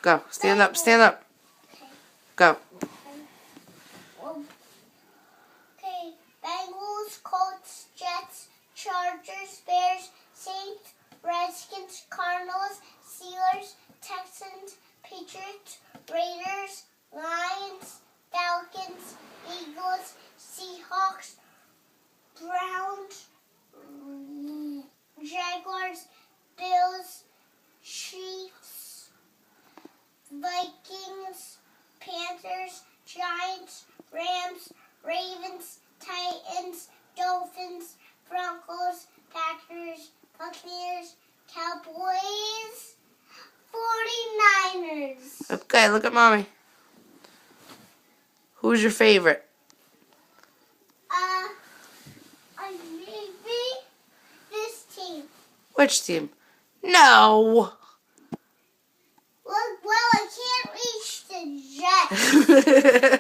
Go. Stand up. Stand up. Go. Okay. Bengals, Colts, Jets, Chargers, Bears, Saints, Redskins, Cardinals, Steelers, Texans, Patriots, Raiders, Lions, Falcons, Eagles, Seahawks, Browns, Jaguars, Bills, Chiefs, Vikings, Panthers, Giants, Rams, Ravens, Titans, Dolphins, Broncos, Packers, Buccaneers, Cowboys, 49ers. Okay, look at Mommy. Who's your favorite? Maybe this team. Which team? No. Well, I can't reach the Jets.